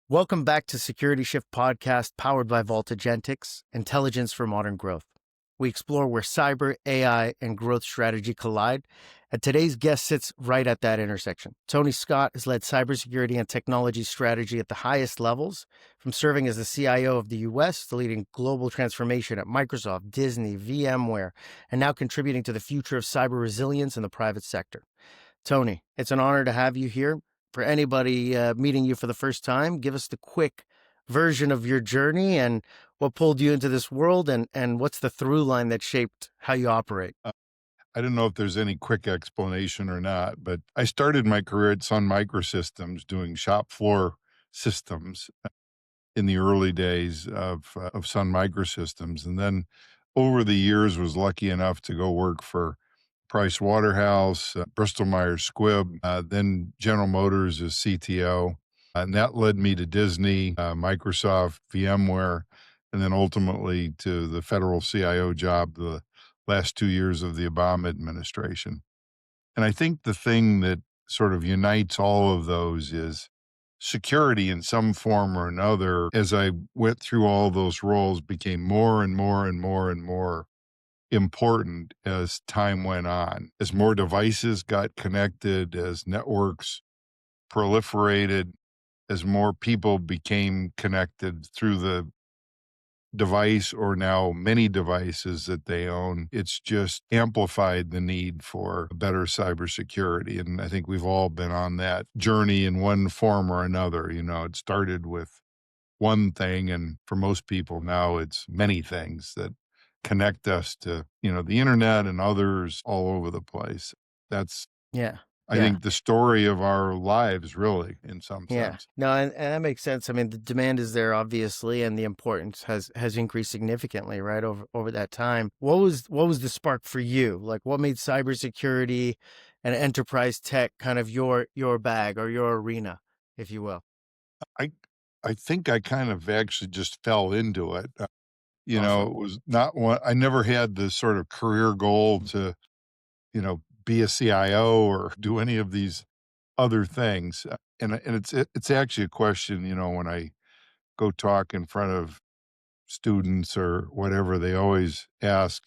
Welcome back to Security Shift Podcast, powered by Agentics, Intelligence for Modern Growth. We explore where cyber, AI, and growth strategy collide, and today's guest sits right at that intersection. Tony Scott has led cybersecurity and technology strategy at the highest levels, from serving as the CIO of the US to leading global transformation at Microsoft, Disney, VMware, and now contributing to the future of cyber resilience in the private sector. Tony, it's an honor to have you here. For anybody meeting you for the first time, give us the quick version of your journey and what pulled you into this world, and what's the through line that shaped how you operate. I don't know if there's any quick explanation or not, but I started my career at Sun Microsystems doing shop floor systems in the early days of Sun Microsystems, and then over the years was lucky enough to go work for Price Waterhouse, Bristol Myers Squibb, then General Motors as CTO, and that led me to Disney, Microsoft, VMware, and then ultimately to the Federal CIO job the last 2 years of the Obama administration. And I think the thing that sort of unites all of those is security in some form or another, as I went through all those roles, became more and more and more and more important as time went on. As more devices got connected, as networks proliferated, as more people became connected through the device or now many devices that they own, it's just amplified the need for better cybersecurity. And I think we've all been on that journey in one form or another. You know, it started with one thing, and for most people now it's many things that connect us to, the internet and others all over the place. That's, Yeah, I yeah, think, the story of our lives, really, in some yeah. sense. No, and that makes sense. I mean, the demand is there, obviously, and the importance has increased significantly, right, over that time. What was the spark for you? Like, what made cybersecurity and enterprise tech kind of your bag or your arena, if you will? I I think I kind of actually just fell into it. Awesome. It was not one. I never had the sort of career goal to, be a CIO or do any of these other things. And it's actually a question, when I go talk in front of students or whatever, they always ask,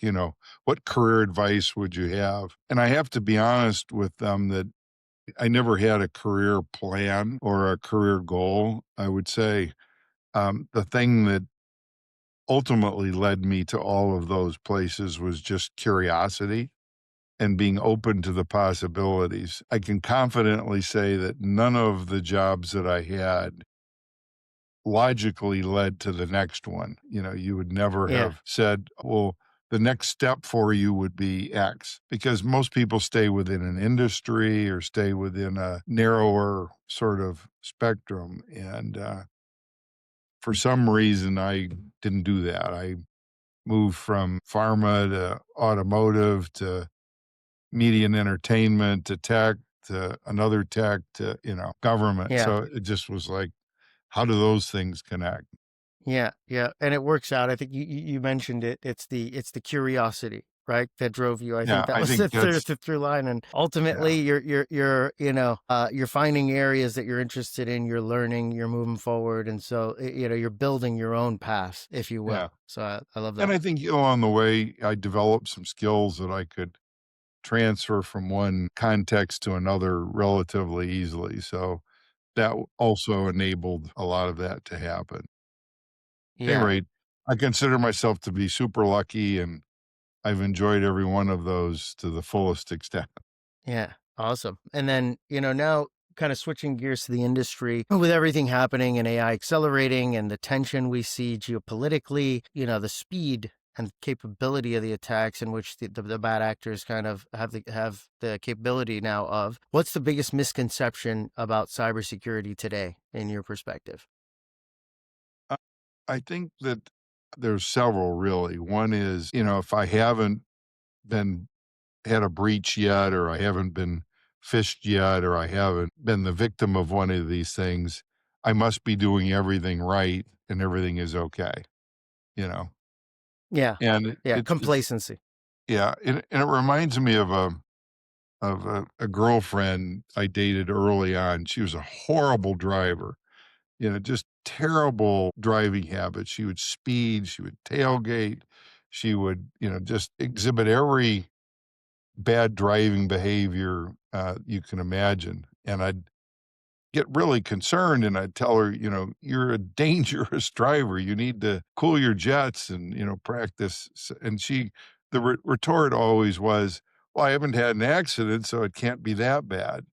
what career advice would you have? And I have to be honest with them that I never had a career plan or a career goal. I would say the thing that ultimately led me to all of those places was just curiosity and being open to the possibilities. I can confidently say that none of the jobs that I had logically led to the next one. You would never Yeah, have said, well, the next step for you would be X, because most people stay within an industry or stay within a narrower sort of spectrum. And for some reason, I didn't do that. I moved from pharma to automotive to media and entertainment to tech to another tech to, government. yeah. So it just was like, how do those things connect? Yeah, yeah, and it works out. I think you mentioned it. It's the curiosity, right, that drove you. I think Yeah, that I was think that's the through line, and yeah, ultimately, you're finding areas that you're interested in. You're learning. You're moving forward, and so you're building your own path, if you yeah. will. So I love And that. I think, along the way, I developed some skills that I could transfer from one context to another relatively easily. So that also enabled a lot of that to happen. At any Yeah, rate, I consider myself to be super lucky, and I've enjoyed every one of those to the fullest extent. yeah, awesome. And then now kind of switching gears to the industry with everything happening and AI accelerating and the tension we see geopolitically, the speed and capability of the attacks in which the bad actors kind of have the capability now of. What's the biggest misconception about cybersecurity today in your perspective? I I think that there's several really. One is, if I haven't been had a breach yet, or I haven't been phished yet, or I haven't been the victim of one of these things, I must be doing everything right and everything is okay, you know? Yeah, And yeah, it's complacency. yeah, and it reminds me of a girlfriend I dated early on. She was a horrible driver. just terrible driving habits. She would speed, she would tailgate, she would, just exhibit every bad driving behavior, you can imagine, and I'd get really concerned, and I'd tell her, "You're a dangerous driver, you need to cool your jets and, practice," and the retort always was, "Well, I haven't had an accident, so it can't be that bad."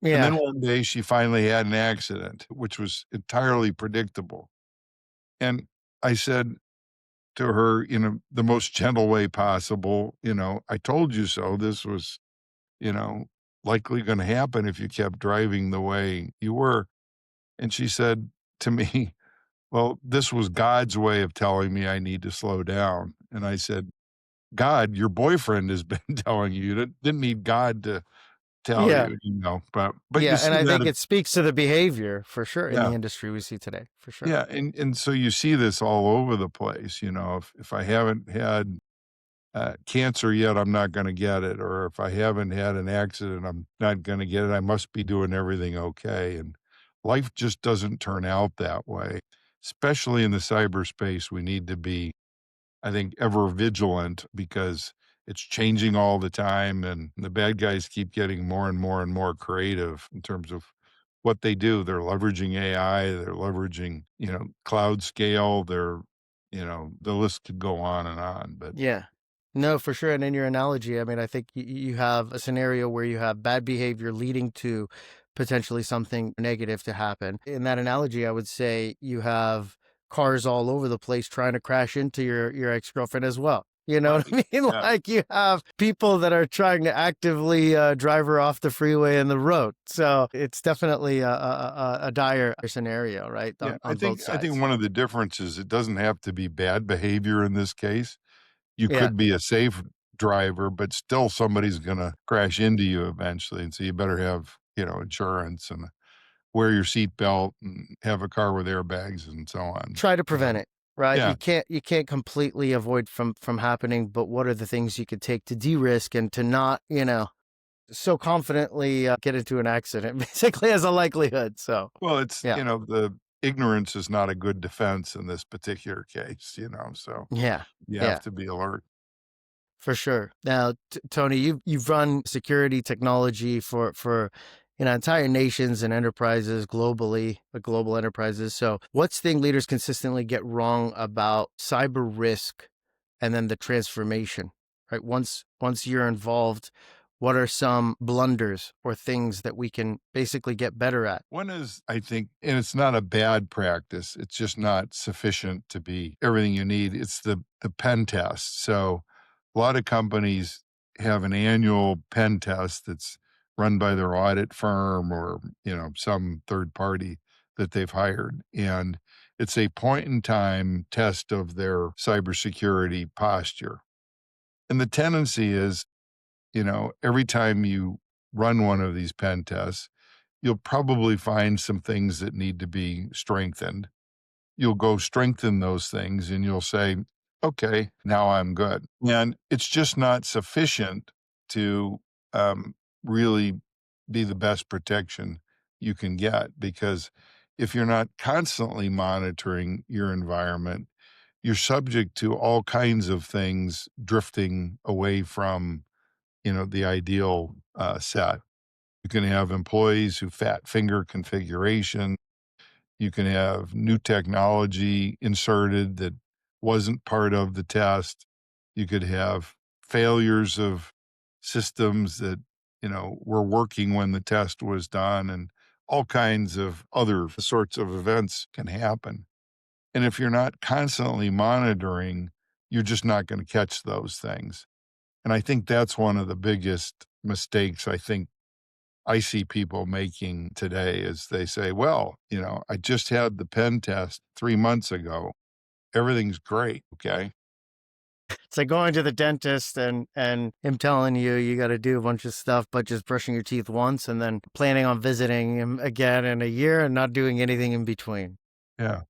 And then Yeah. one day she finally had an accident, which was entirely predictable, and I said to her in the most gentle way possible, "I told you so. This was, you know, likely gonna happen if you kept driving the way you were." And she said to me, "Well, this was God's way of telling me I need to slow down." And I said, "God, your boyfriend has been telling you. You didn't need God to tell Yeah. you, but you Yeah. And see I that think it speaks to the behavior for sure in yeah, the industry we see today, for sure. yeah, and so you see this all over the place, if I haven't had, cancer yet, I'm not gonna get it, or if I haven't had an accident, I'm not gonna get it, I must be doing everything okay, and life just doesn't turn out that way. Especially in the cyberspace, we need to be, I think, ever vigilant because it's changing all the time, and the bad guys keep getting more and more and more creative in terms of what they do. They're leveraging AI, they're leveraging, cloud scale, the list could go on and on, but Yeah. No, for sure. And in your analogy, I mean, I think you have a scenario where you have bad behavior leading to potentially something negative to happen. In that analogy, I would say you have cars all over the place trying to crash into your ex-girlfriend as well. You know what right. I mean? Yeah. Like you have people that are trying to actively drive her off the freeway and the road. So it's definitely a dire scenario, right? Yeah, I On both think I think sides. one of the differences, it doesn't have to be bad behavior in this case. You Yeah. could be a safe driver, but still somebody's gonna crash into you eventually, and so you better have, insurance and wear your seatbelt and have a car with airbags and so on. Try to prevent it, right? Yeah. You can't completely avoid from happening, but what are the things you could take to de-risk and to not, so confidently get into an accident basically as a likelihood. So, Well, it's yeah. the ignorance is not a good defense in this particular case, so Yeah. you have Yeah. to be alert. For sure. Now, Tony, you've run security technology for entire nations and enterprises globally, global enterprises. So, what's thing leaders consistently get wrong about cyber risk, and then the transformation? Right. Once you're involved, what are some blunders or things that we can basically get better at? One is, I think, and it's not a bad practice, it's just not sufficient to be everything you need. It's the pen test. So a lot of companies have an annual pen test that's run by their audit firm or, some third party that they've hired. And it's a point in time test of their cybersecurity posture. And the tendency is, every time you run one of these pen tests, you'll probably find some things that need to be strengthened. You'll go strengthen those things and you'll say, okay, now I'm good. And it's just not sufficient to really be the best protection you can get because if you're not constantly monitoring your environment, you're subject to all kinds of things drifting away from, the ideal set. You can have employees who fat finger configuration. You can have new technology inserted that wasn't part of the test. You could have failures of systems that, were working when the test was done, and all kinds of other sorts of events can happen. And if you're not constantly monitoring, you're just not going to catch those things. And I think that's one of the biggest mistakes I see people making today is they say, well, I just had the pen test 3 months ago. Everything's great. Okay. It's like going to the dentist and him telling you you got to do a bunch of stuff, but just brushing your teeth once, and then planning on visiting him again in a year and not doing anything in between. Yeah.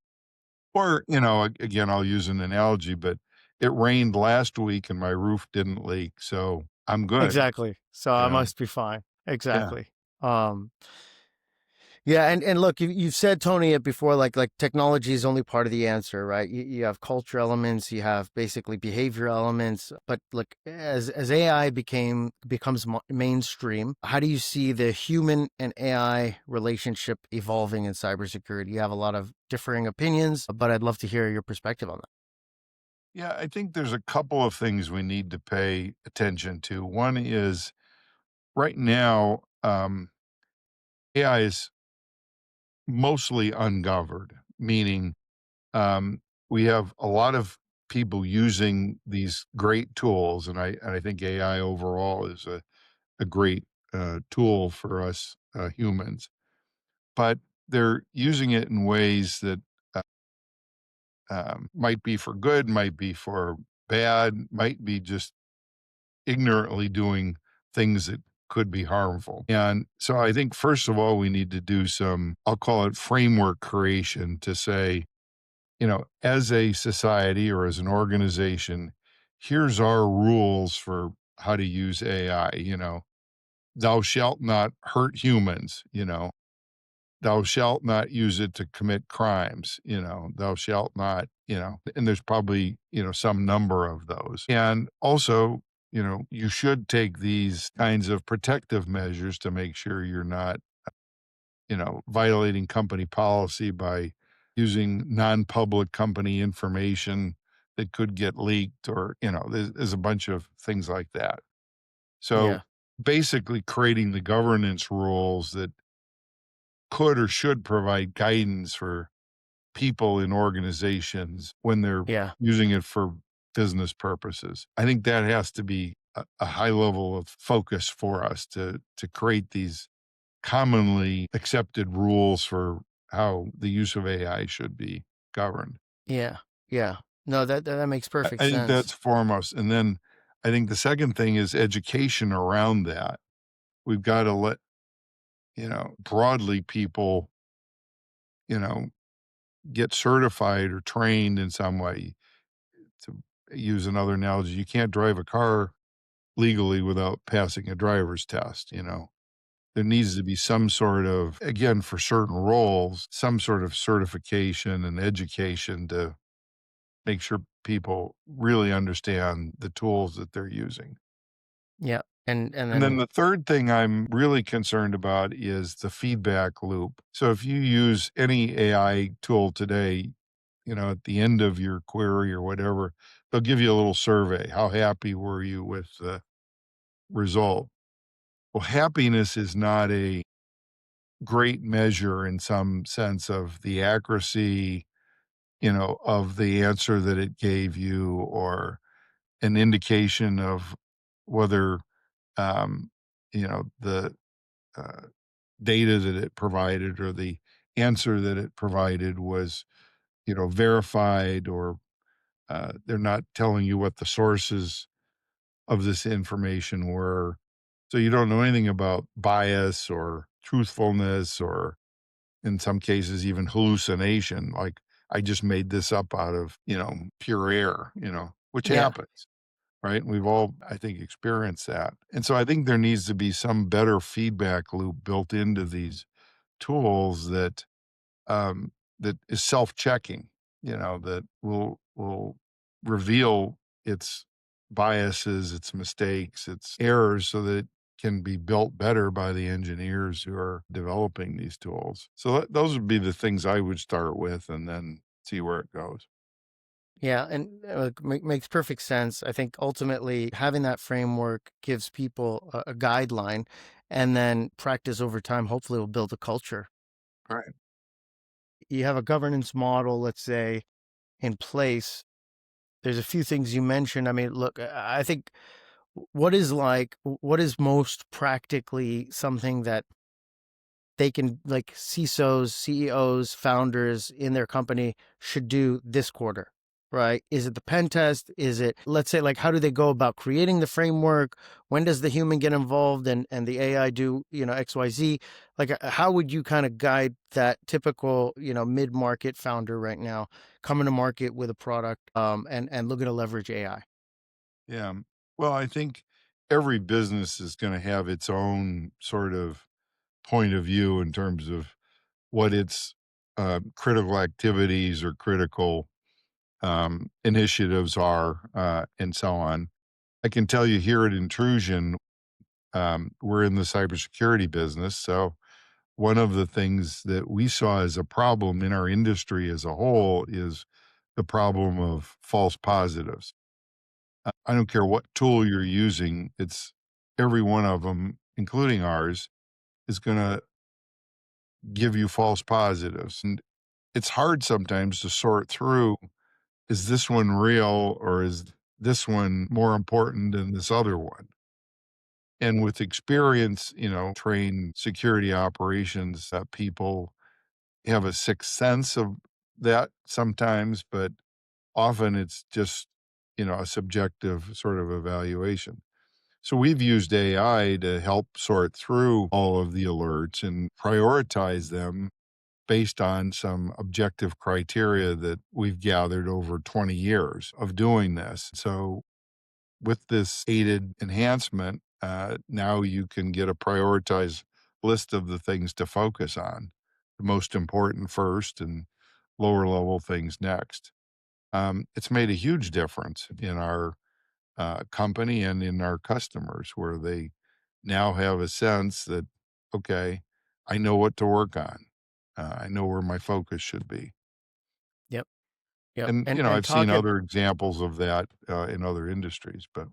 Or, again, I'll use an analogy, but it rained last week and my roof didn't leak. So I'm good. Exactly. So You I know? must be fine. Yeah. Exactly. Um, Yeah, and look, you've said, Tony, it before. Like technology is only part of the answer, right? You have culture elements, you have basically behavior elements. But look, as AI becomes mainstream, how do you see the human and AI relationship evolving in cybersecurity? You have a lot of differing opinions, but I'd love to hear your perspective on that. Yeah, I think there's a couple of things we need to pay attention to. One is right now, AI is mostly ungoverned, meaning we have a lot of people using these great tools, and I think AI overall is a great tool for us humans, but they're using it in ways that uh, might be for good, might be for bad, might be just ignorantly doing things that could be harmful. And so I think, first of all, we need to do some, I'll call it framework creation to say, as a society or as an organization, here's our rules for how to use AI. Thou shalt not hurt humans, thou shalt not use it to commit crimes, thou shalt not, and there's probably, some number of those. And also, you should take these kinds of protective measures to make sure you're not, violating company policy by using non-public company information that could get leaked or, there's a bunch of things like that. So Yeah, basically creating the governance rules that could or should provide guidance for people in organizations when they're yeah, using it for business purposes. I think that has to be a high level of focus for us to create these commonly accepted rules for how the use of AI should be governed. yeah, yeah. No, that makes perfect I think that's sense. foremost. And then I think the second thing is education around that. We've got to let, broadly people, you know, get certified or trained in some way. To use another analogy, you can't drive a car legally without passing a driver's test, There needs to be some sort of, again, for certain roles, some sort of certification and education to make sure people really understand the tools that they're using. Yeah, and And then then the third thing I'm really concerned about is the feedback loop. So if you use any AI tool today, at the end of your query or whatever, they'll give you a little survey. How happy were you with the result? Well, happiness is not a great measure in some sense of the accuracy, of the answer that it gave you or an indication of whether, the uh, data that it provided or the answer that it provided was, verified or they're not telling you what the sources of this information were. So you don't know anything about bias or truthfulness or in some cases, even hallucination. Like I just made this up out of, pure air, which yeah, happens, right? We've all, I think, experienced that. And so I think there needs to be some better feedback loop built into these tools um, that is self-checking, that will reveal its biases, its mistakes, its errors so that it can be built better by the engineers who are developing these tools. So those would be the things I would start with and then see where it goes. yeah, and makes perfect sense. I think ultimately having that framework gives people a guideline, and then practice over time. Hopefully, will build a culture. Right. You have a governance model, let's say, in place. There's a few things you mentioned. I mean, look, I think what is most practically something that they can, like, CISOs, CEOs, founders in their company should do this quarter, right? Is it the pen test? Is it, let's say, like, how do they go about creating the framework? When does the human get involved and the AI do, XYZ? Like, how would you kind of guide that typical, mid-market founder right now coming to market with a product, and looking to leverage AI? Yeah. Well, I think every business is going to have its own sort of point of view in terms of what its critical activities or critical initiatives are, and so on. I can tell you here at Intrusion, we're in the cybersecurity business. So one of the things that we saw as a problem in our industry as a whole is the problem of false positives. I don't care what tool you're using, it's every one of them, including ours, is going to give you false positives. And it's hard sometimes to sort through, is this one real or is this one more important than this other one? And with experience, trained security operations, people have a sixth sense of that sometimes, but often it's just, a subjective sort of evaluation. So we've used AI to help sort through all of the alerts and prioritize them based on some objective criteria that we've gathered over 20 years of doing this. So with this aided enhancement, now you can get a prioritized list of the things to focus on, the most important first and lower level things next. It's made a huge difference in our company and in our customers where they now have a sense that, okay, I know what to work on. I know where my focus should be. Yep. Yep. And, And I've seen talking, other examples of that in other industries, but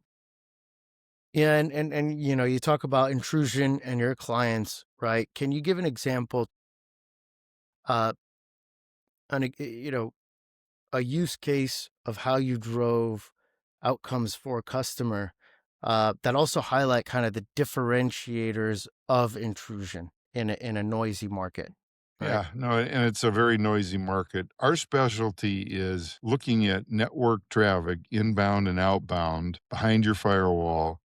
yeah, and you talk about intrusion and your clients, right? Can you give an example, uh, a use case of how you drove outcomes for a customer, that also highlight kind of the differentiators of intrusion in a noisy market, right? yeah, no, and it's a very noisy market. Our specialty is looking at network traffic, inbound and outbound, behind your firewall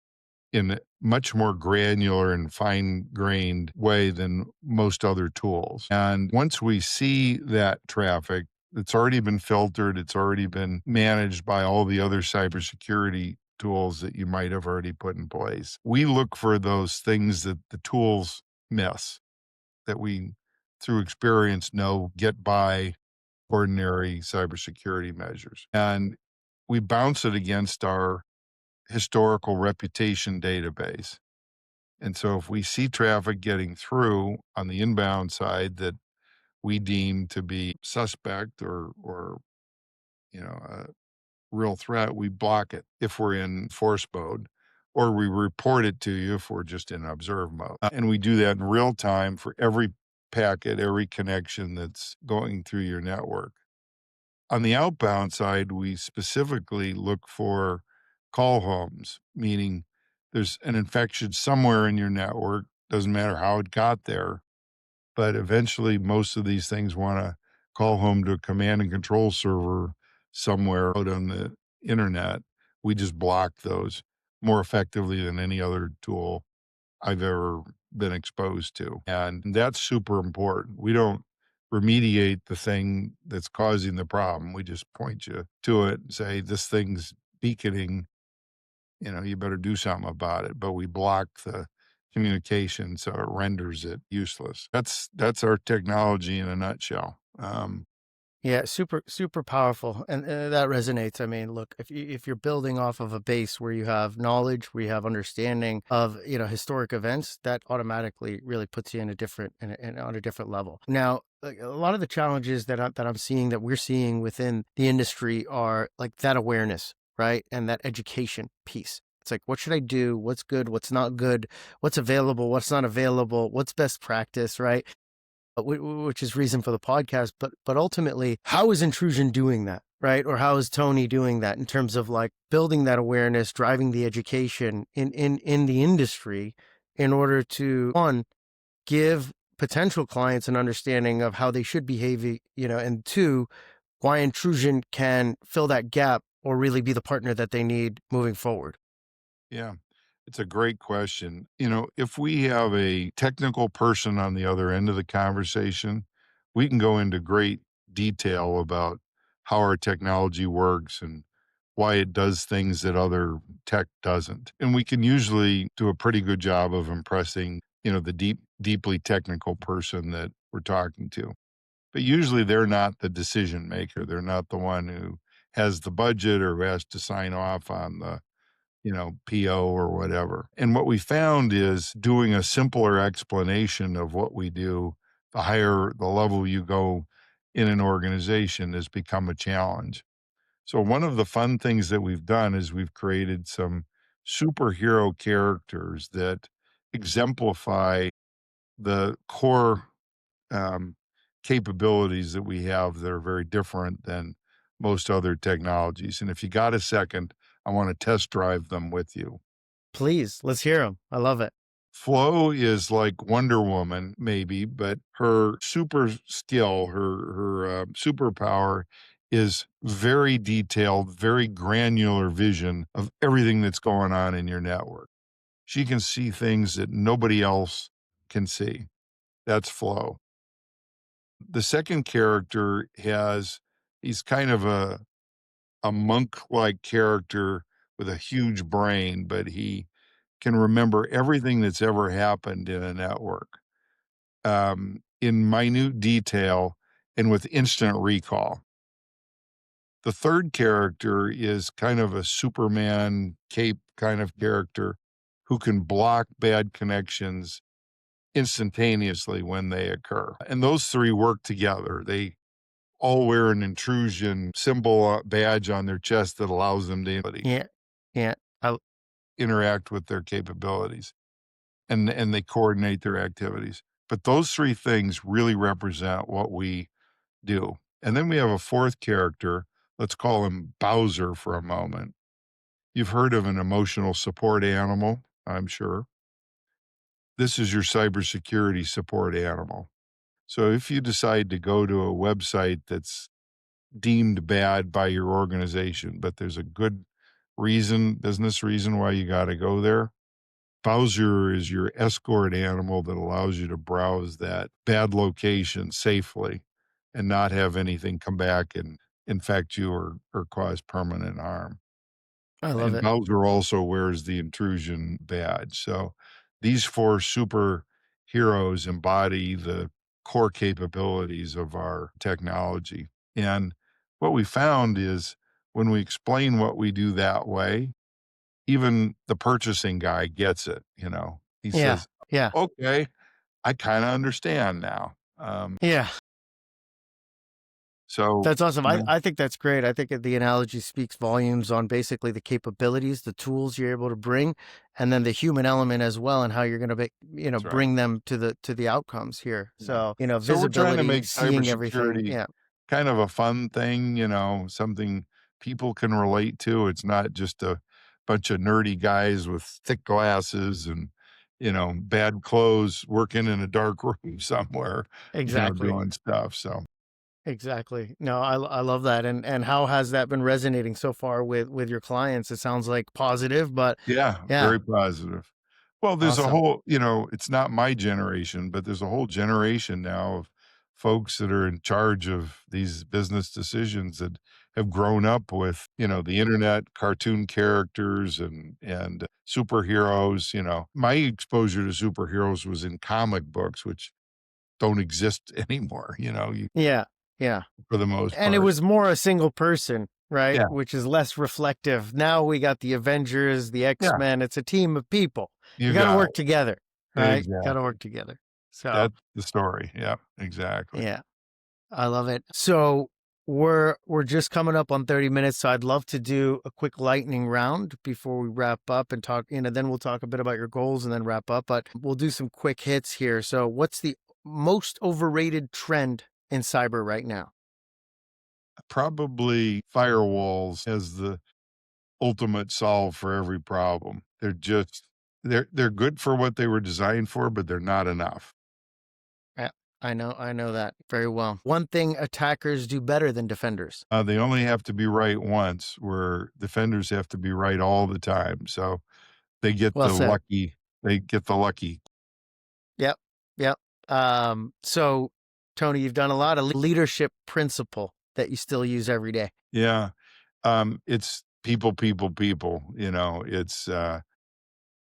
in a much more granular and fine-grained way than most other tools. And once we see that traffic, it's already been filtered, it's already been managed by all the other cybersecurity tools that you might have already put in place. We look for those things that the tools miss, that we, through experience, know get by ordinary cybersecurity measures. And we bounce it against our historical reputation database. And so if we see traffic getting through on the inbound side that we deem to be suspect or a real threat, we block it if we're in force mode, or we report it to you if we're just in observe mode. And we do that in real time for every packet, every connection that's going through your network. On the outbound side, we specifically look for call homes, meaning there's an infection somewhere in your network, doesn't matter how it got there, but eventually most of these things want to call home to a command and control server somewhere out on the internet. We just block those more effectively than any other tool I've ever been exposed to. And that's super important. We don't remediate the thing that's causing the problem. We just point you to it and say, this thing's beaconing, you better do something about it. But we block the communication so it renders it useless. That's our technology in a nutshell. Yeah, super super powerful, and that resonates. I mean, look, if you're building off of a base where you have knowledge, where you have understanding of historic events, that automatically really puts you in a different on a different level. Now, like, a lot of the challenges that I'm seeing, that we're seeing within the industry, are like that awareness, right, and that education piece. It's like, what should I do? What's good? What's not good? What's available? What's not available? What's best practice, right? Which is reason for the podcast, but ultimately, how is Intrusion doing that, right? Or how is Tony doing that in terms of like building that awareness, driving the education in the industry, in order to, one, give potential clients an understanding of how they should behave, and two, why Intrusion can fill that gap or really be the partner that they need moving forward. Yeah, it's a great question. If we have a technical person on the other end of the conversation, we can go into great detail about how our technology works and why it does things that other tech doesn't. And we can usually do a pretty good job of impressing, the deep deeply technical person that we're talking to. But usually they're not the decision maker. They're not the one who has the budget or who has to sign off on the, PO or whatever. And what we found is doing a simpler explanation of what we do, the higher the level you go in an organization has become a challenge. So one of the fun things that we've done is we've created some superhero characters that exemplify the core um, capabilities that we have that are very different than most other technologies. And if you got a second, I want to test drive them with you. Please, let's hear them. I love it. Flo is like Wonder Woman, maybe, but her super skill, her superpower is very detailed, very granular vision of everything that's going on in your network. She can see things that nobody else can see. That's Flo. The second character he's kind of a monk-like character with a huge brain, but he can remember everything that's ever happened in a network, in minute detail and with instant recall. The third character is kind of a Superman cape kind of character who can block bad connections instantaneously when they occur. And those three work together. They all wear an intrusion symbol badge on their chest that allows them to Yeah. Yeah. I, interact with their capabilities and they coordinate their activities. But those three things really represent what we do. And then we have a fourth character. Let's call him Bowser for a moment. You've heard of an emotional support animal, I'm sure. This is your cybersecurity support animal. So if you decide to go to a website that's deemed bad by your organization, but there's a good business reason why you got to go there. Bowser is your escort animal that allows you to browse that bad location safely and not have anything come back and infect you or cause permanent harm. I love And it. Bowser also wears the intrusion badge. So these four superheroes embody the core capabilities of our technology. And what we found is when we explain what we do that way, even the purchasing guy gets it, you know. He Yeah. says, Yeah. "Okay, I kinda understand now." Yeah. So, That's awesome. you I, know I think that's great. I think the analogy speaks volumes on basically the capabilities, the tools you're able to bring, and then the human element as well, and how you're going to be, that's right, bring them to the outcomes here. yeah. So, So we're trying to visibility, make seeing everything. cybersecurity Yeah, kind of a fun thing, something people can relate to. It's not just a bunch of nerdy guys with thick glasses and, bad clothes working in a dark room somewhere, exactly. doing stuff, so Exactly. No, I love that. And how has that been resonating so far with your clients? It sounds like positive, but yeah, yeah, very positive. Well, there's a awesome. whole it's not my generation, but there's a whole generation now of folks that are in charge of these business decisions that have grown up with, the internet, cartoon characters and superheroes, My exposure to superheroes was in comic books, which don't exist anymore, Yeah, yeah. for the most And it part. was more a single person, right? Yeah, Which is less reflective. Now we got the Avengers, the yeah, X-Men. It's a team of people. You you got to got work it. together, right? Got to Exactly. work together. So, That's the story. Yeah, exactly. yeah, I love it. So, we're just coming up on 30 minutes, so I'd love to do a quick lightning round before we wrap up and talk, then we'll talk a bit about your goals and then wrap up, but we'll do some quick hits here. So, what's the most overrated trend in cyber right now? Probably firewalls as the ultimate solve for every problem. They're good for what they were designed for, but they're not enough. Yeah, I know that very well. One thing attackers do better than defenders. They only have to be right once, where defenders have to be right all the time. So they get Well the said. lucky they get the lucky. Yep. Yep. So Tony, you've done a lot of leadership principle that you still use every day. Yeah. It's people, people, people, it's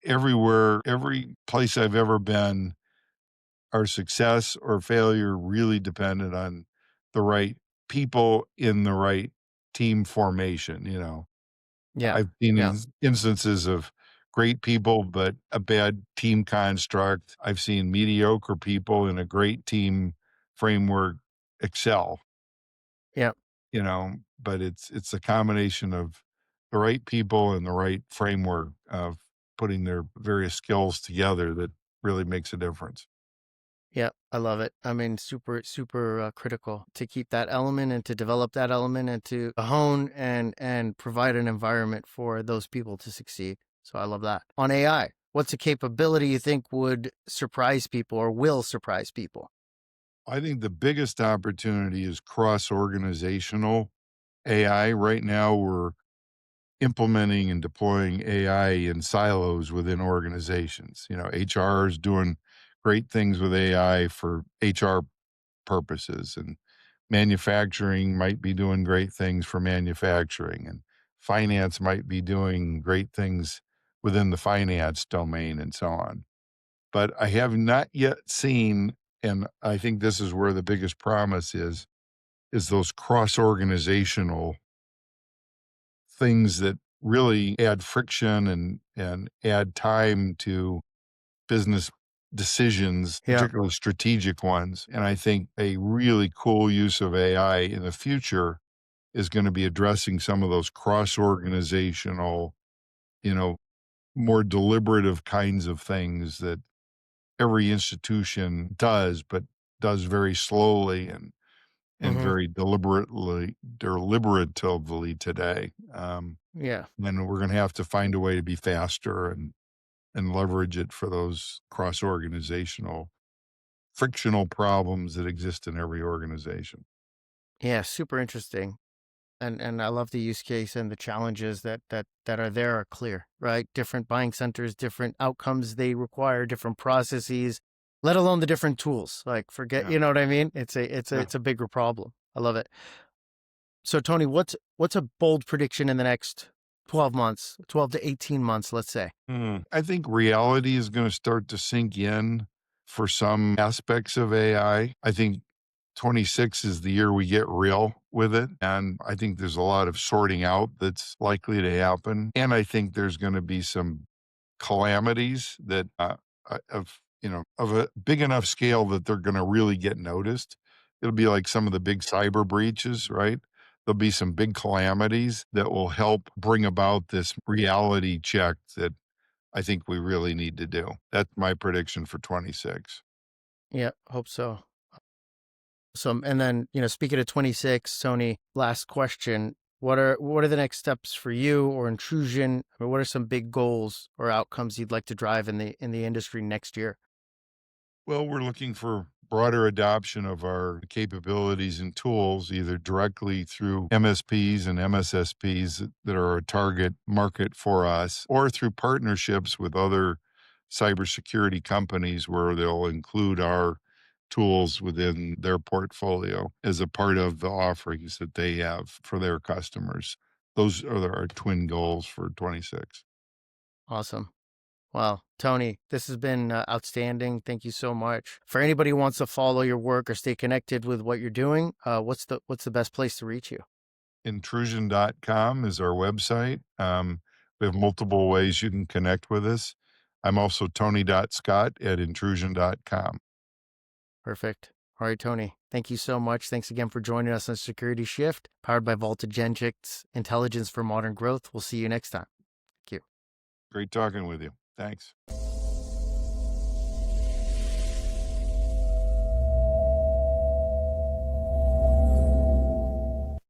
everywhere, every place I've ever been, our success or failure really depended on the right people in the right team formation, you know? Yeah. I've seen Yeah. instances of great people, but a bad team construct. I've seen mediocre people in a great team framework excel, Yeah. you know, but it's a combination of the right people and the right framework of putting their various skills together that really makes a difference. Yeah, I love it. I mean, super, super critical to keep that element and to develop that element and to hone and provide an environment for those people to succeed. So I love that. On AI, what's a capability you think would surprise people or will surprise people? I think the biggest opportunity is cross-organizational AI. Right now, we're implementing and deploying AI in silos within organizations. You know, HR is doing great things with AI for HR purposes, and manufacturing might be doing great things for manufacturing, and finance might be doing great things within the finance domain, and so on. But I have not yet seen, and I think this is where the biggest promise is those cross organizational things that really add friction and add time to business decisions, Yeah. particularly strategic ones. And I think a really cool use of AI in the future is going to be addressing some of those cross organizational, you know, more deliberative kinds of things that every institution does, but does very slowly and Hmm. very deliberatively today. Yeah. And we're going to have to find a way to be faster and leverage it for those cross organizational frictional problems that exist in every organization. Yeah. Super interesting. And I love the use case and the challenges that are there are clear, right? Different buying centers, different outcomes they require, different processes, let alone the different tools. Like forget, Yeah. you know what I mean? Yeah. It's a bigger problem. I love it. So Tony, what's a bold prediction in the next 12 months, 12 to 18 months, let's say? I think reality is going to start to sink in for some aspects of AI. I think 26 is the year we get real with it. And I think there's a lot of sorting out that's likely to happen. And I think there's going to be some calamities that of of a big enough scale that they're going to really get noticed. It'll be like some of the big cyber breaches, right? There'll be some big calamities that will help bring about this reality check that I think we really need to do. That's my prediction for 26. Yeah, hope so. So, and then, speaking of 26, Tony, last question. What are the next steps for you or Intrusion? Or what are some big goals or outcomes you'd like to drive in the industry next year? Well, we're looking for broader adoption of our capabilities and tools, either directly through MSPs and MSSPs that are a target market for us, or through partnerships with other cybersecurity companies where they'll include our tools within their portfolio as a part of the offerings that they have for their customers. Those are our twin goals for 26. Awesome. Well, Tony, this has been outstanding. Thank you so much. For anybody who wants to follow your work or stay connected with what you're doing, what's the best place to reach you? Intrusion.com is our website. We have multiple ways you can connect with us. I'm also tony.scott@intrusion.com. Perfect. All right, Tony. Thank you so much. Thanks again for joining us on Security Shift, powered by Volta Agentics, Intelligence for Modern Growth. We'll see you next time. Thank you. Great talking with you. Thanks.